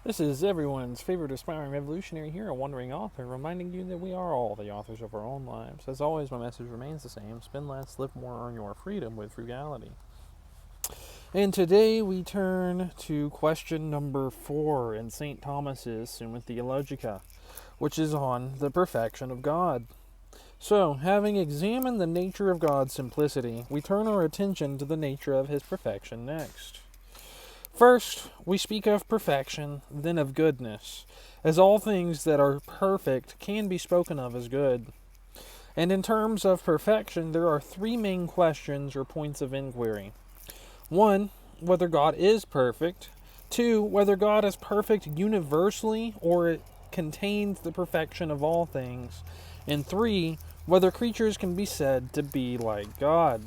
This is everyone's favorite aspiring revolutionary here, a wandering author, reminding you that we are all the authors of our own lives. As always, my message remains the same: spend less, live more, earn your freedom with frugality. And today we turn to question number 4 in St. Thomas's Summa Theologica, which is on the perfection of God. So, having examined the nature of God's simplicity, we turn our attention to the nature of his perfection next. First, we speak of perfection, then of goodness, as all things that are perfect can be spoken of as good. And in terms of perfection, there are 3 main questions or points of inquiry. 1, whether God is perfect. 2, whether God is perfect universally or it contains the perfection of all things. And 3, whether creatures can be said to be like God.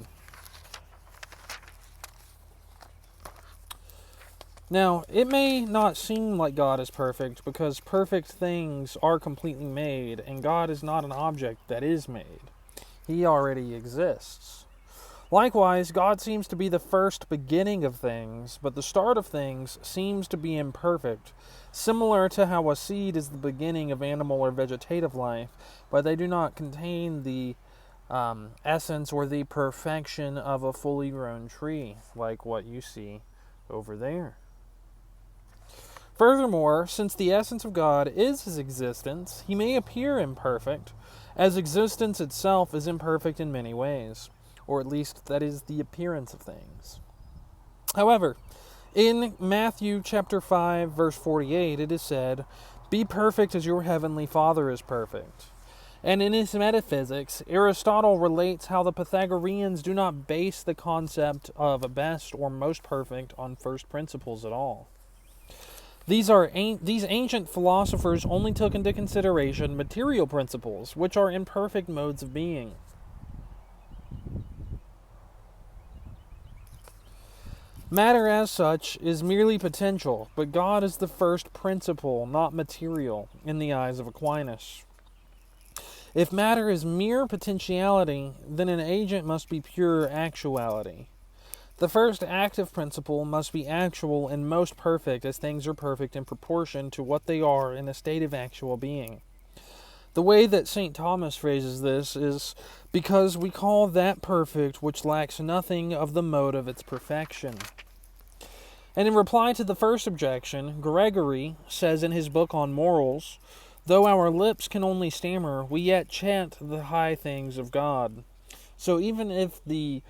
Now, it may not seem like God is perfect because perfect things are completely made, and God is not an object that is made. He already exists. Likewise, God seems to be the first beginning of things, but the start of things seems to be imperfect, similar to how a seed is the beginning of animal or vegetative life, but they do not contain the essence or the perfection of a fully grown tree, like what you see over there. Furthermore, since the essence of God is his existence, he may appear imperfect, as existence itself is imperfect in many ways, or at least that is the appearance of things. However, in Matthew chapter 5, verse 48, it is said, "Be perfect as your heavenly Father is perfect." And in his Metaphysics, Aristotle relates how the Pythagoreans do not base the concept of a best or most perfect on first principles at all. These ancient philosophers only took into consideration material principles, which are imperfect modes of being. Matter as such is merely potential, but God is the first principle, not material, in the eyes of Aquinas. If matter is mere potentiality, then an agent must be pure actuality. The first active principle must be actual and most perfect, as things are perfect in proportion to what they are in a state of actual being. The way that St. Thomas phrases this is, because we call that perfect which lacks nothing of the mode of its perfection. And in reply to the first objection, Gregory says in his book on morals, "Though our lips can only stammer, we yet chant the high things of God." So even if the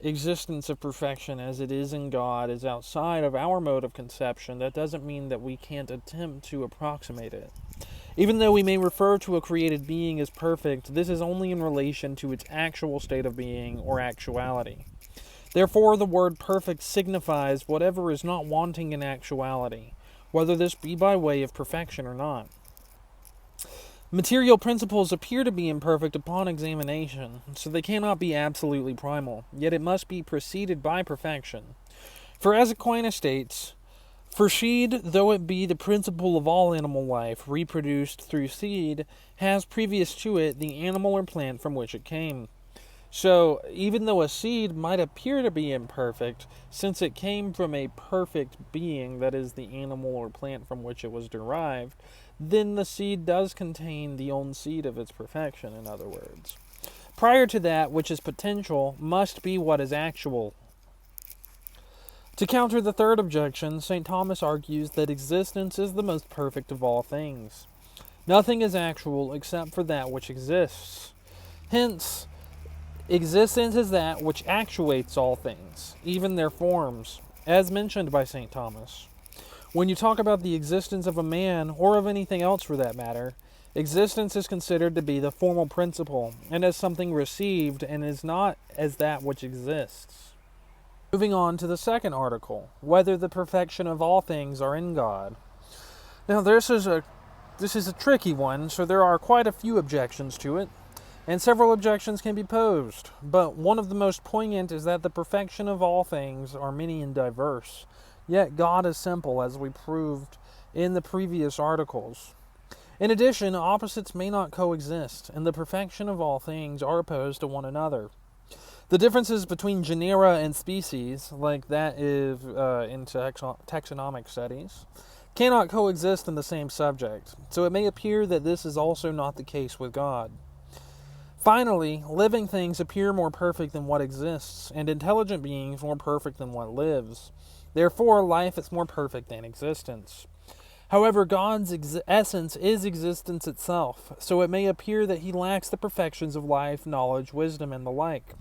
existence of perfection as it is in God is outside of our mode of conception, that doesn't mean that we can't attempt to approximate it. Even though we may refer to a created being as perfect, this is only in relation to its actual state of being or actuality. Therefore, the word perfect signifies whatever is not wanting in actuality, whether this be by way of perfection or not. Material principles appear to be imperfect upon examination, so they cannot be absolutely primal, yet it must be preceded by perfection. For as Aquinas states, "For seed, though it be the principle of all animal life, reproduced through seed, has previous to it the animal or plant from which it came." So, even though a seed might appear to be imperfect, since it came from a perfect being, that is, the animal or plant from which it was derived, then the seed does contain the own seed of its perfection, in other words. Prior to that which is potential must be what is actual. To counter the third objection, St. Thomas argues that existence is the most perfect of all things. Nothing is actual except for that which exists. Hence, existence is that which actuates all things, even their forms, as mentioned by St. Thomas. When you talk about the existence of a man, or of anything else for that matter, existence is considered to be the formal principle, and as something received, and is not as that which exists. Moving on to the second article, whether the perfection of all things are in God. Now this is a tricky one, so there are quite a few objections to it, and several objections can be posed, but one of the most poignant is that the perfection of all things are many and diverse. Yet God is simple, as we proved in the previous articles. In addition, opposites may not coexist, and the perfection of all things are opposed to one another. The differences between genera and species, like that is in taxonomic studies, cannot coexist in the same subject, so it may appear that this is also not the case with God. Finally, living things appear more perfect than what exists, and intelligent beings more perfect than what lives. Therefore, life is more perfect than existence. However, God's essence is existence itself, so it may appear that he lacks the perfections of life, knowledge, wisdom, and the like.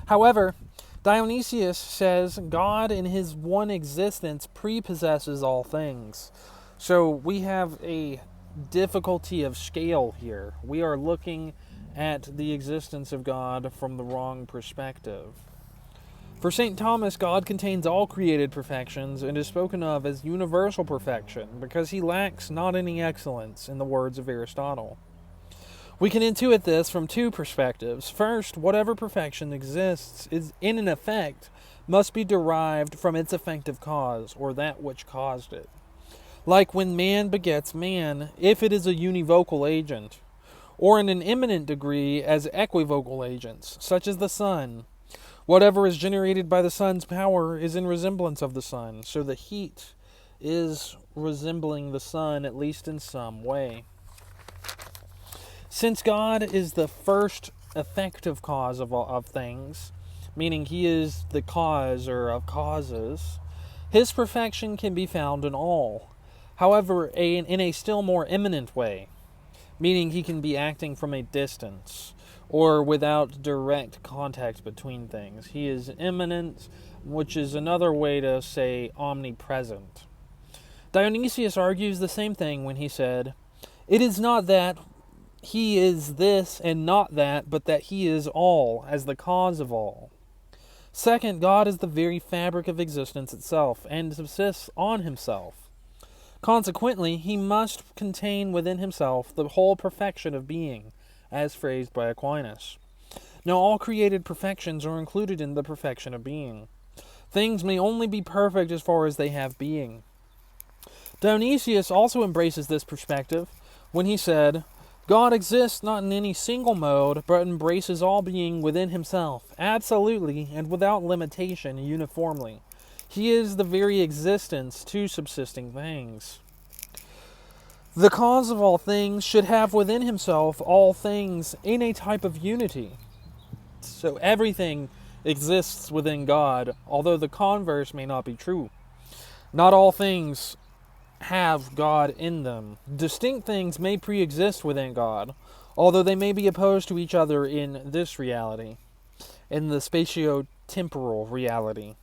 However, Dionysius says God in his one existence prepossesses all things. So we have a difficulty of scale here. We are looking at the existence of God from the wrong perspective. For St. Thomas, God contains all created perfections and is spoken of as universal perfection because he lacks not any excellence, in the words of Aristotle. We can intuit this from two perspectives. First, whatever perfection exists is in an effect must be derived from its effective cause, or that which caused it. Like when man begets man, if it is a univocal agent, or in an eminent degree as equivocal agents, such as the sun. Whatever is generated by the sun's power is in resemblance of the sun, so the heat is resembling the sun, at least in some way. Since God is the first effective cause of things, meaning he is the cause or of causes, his perfection can be found in all. However, in a still more eminent way, meaning he can be acting from a distance, or without direct contact between things. He is immanent, which is another way to say omnipresent. Dionysius argues the same thing when he said, "It is not that he is this and not that, but that he is all, as the cause of all." Second, God is the very fabric of existence itself, and subsists on himself. Consequently, he must contain within himself the whole perfection of being, as phrased by Aquinas. Now, all created perfections are included in the perfection of being. Things may only be perfect as far as they have being. Dionysius also embraces this perspective when he said, God exists not in any single mode, but embraces all being within himself, absolutely and without limitation uniformly. He is the very existence to subsisting things. The cause of all things should have within himself all things in a type of unity. So everything exists within God, although the converse may not be true. Not all things have God in them. Distinct things may pre-exist within God, although they may be opposed to each other in this reality, in the spatio-temporal reality.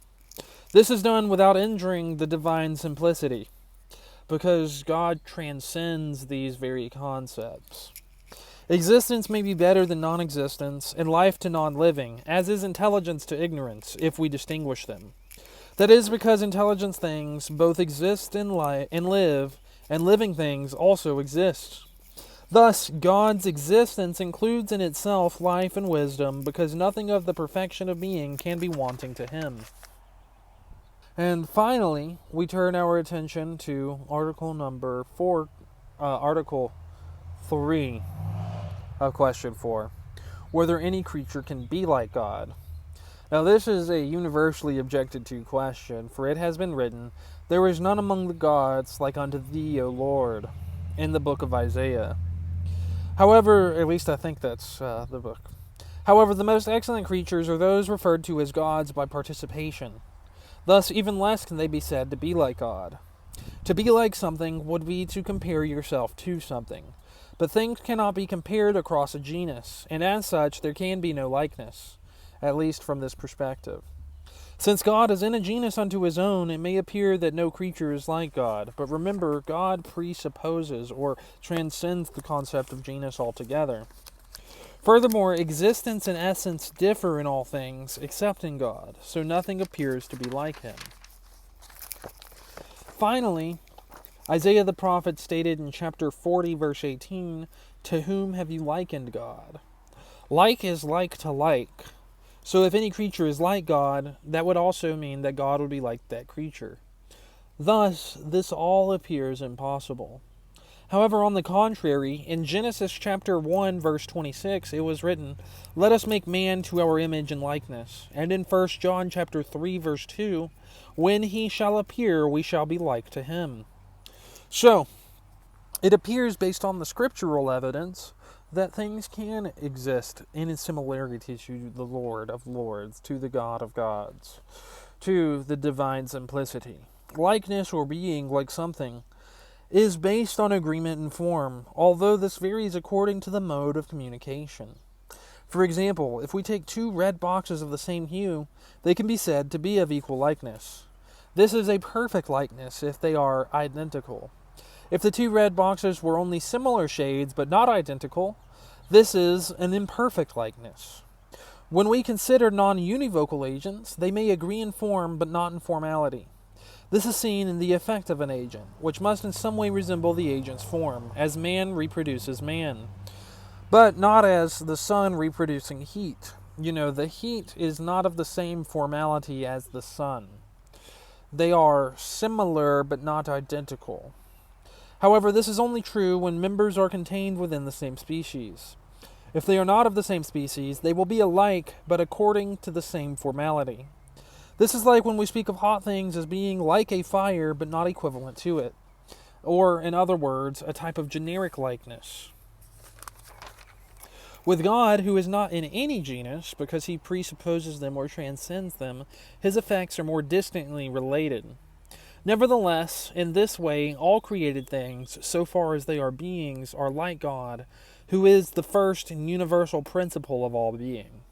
This is done without injuring the divine simplicity, because God transcends these very concepts. Existence may be better than non-existence, and life to non-living, as is intelligence to ignorance, if we distinguish them. That is because intelligent things both exist and live, and living things also exist. Thus, God's existence includes in itself life and wisdom, because nothing of the perfection of being can be wanting to him. And finally, we turn our attention to Article 3 of Question 4, whether any creature can be like God. Now this is a universally objected to question, for it has been written, "There is none among the gods like unto thee, O Lord," in the book of Isaiah. However, at least I think that's the book. However, the most excellent creatures are those referred to as gods by participation. Thus, even less can they be said to be like God. To be like something would be to compare yourself to something. But things cannot be compared across a genus, and as such, there can be no likeness, at least from this perspective. Since God is in a genus unto his own, it may appear that no creature is like God. But remember, God presupposes or transcends the concept of genus altogether. Furthermore, existence and essence differ in all things, except in God, so nothing appears to be like him. Finally, Isaiah the prophet stated in chapter 40, verse 18, "To whom have you likened God?" Like is like to like. So if any creature is like God, that would also mean that God would be like that creature. Thus, this all appears impossible. However, on the contrary, in Genesis chapter 1, verse 26, it was written, "Let us make man to our image and likeness." And in 1 John chapter 3, verse 2, "When he shall appear, we shall be like to him." So, it appears based on the scriptural evidence that things can exist in similarity to the Lord of Lords, to the God of Gods, to the divine simplicity. Likeness or being like something is based on agreement and form, although this varies according to the mode of communication. For example, if we take two red boxes of the same hue, they can be said to be of equal likeness. This is a perfect likeness if they are identical. If the two red boxes were only similar shades but not identical, this is an imperfect likeness. When we consider non-univocal agents, they may agree in form but not in formality. This is seen in the effect of an agent, which must in some way resemble the agent's form, as man reproduces man, but not as the sun reproducing heat. The heat is not of the same formality as the sun. They are similar but not identical. However, this is only true when members are contained within the same species. If they are not of the same species, they will be alike, but according to the same formality. This is like when we speak of hot things as being like a fire, but not equivalent to it. Or, in other words, a type of generic likeness. With God, who is not in any genus, because he presupposes them or transcends them, his effects are more distantly related. Nevertheless, in this way, all created things, so far as they are beings, are like God, who is the first and universal principle of all being.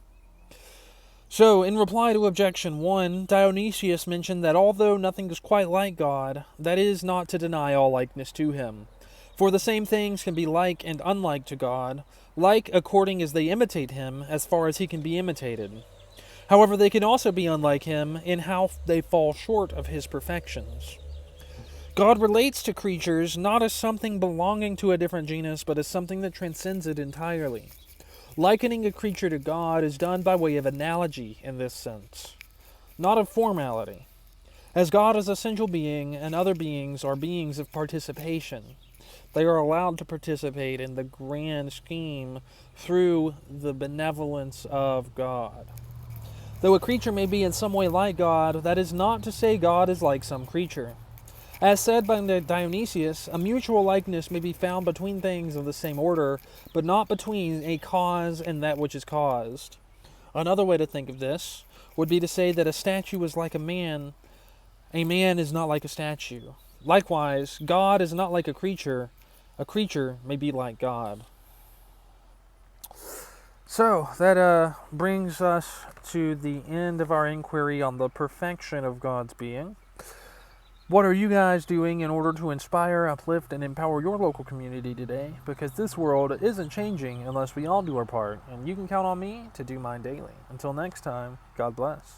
So, in reply to objection 1, Dionysius mentioned that although nothing is quite like God, that is not to deny all likeness to him. For the same things can be like and unlike to God, like according as they imitate him, as far as he can be imitated. However, they can also be unlike him in how they fall short of his perfections. God relates to creatures not as something belonging to a different genus, but as something that transcends it entirely. Likening a creature to God is done by way of analogy in this sense, not of formality. As God is essential being and other beings are beings of participation, they are allowed to participate in the grand scheme through the benevolence of God. Though a creature may be in some way like God, that is not to say God is like some creature. As said by Dionysius, a mutual likeness may be found between things of the same order, but not between a cause and that which is caused. Another way to think of this would be to say that a statue is like a man is not like a statue. Likewise, God is not like a creature may be like God. So, that brings us to the end of our inquiry on the perfection of God's being. What are you guys doing in order to inspire, uplift, and empower your local community today? Because this world isn't changing unless we all do our part, and you can count on me to do mine daily. Until next time, God bless.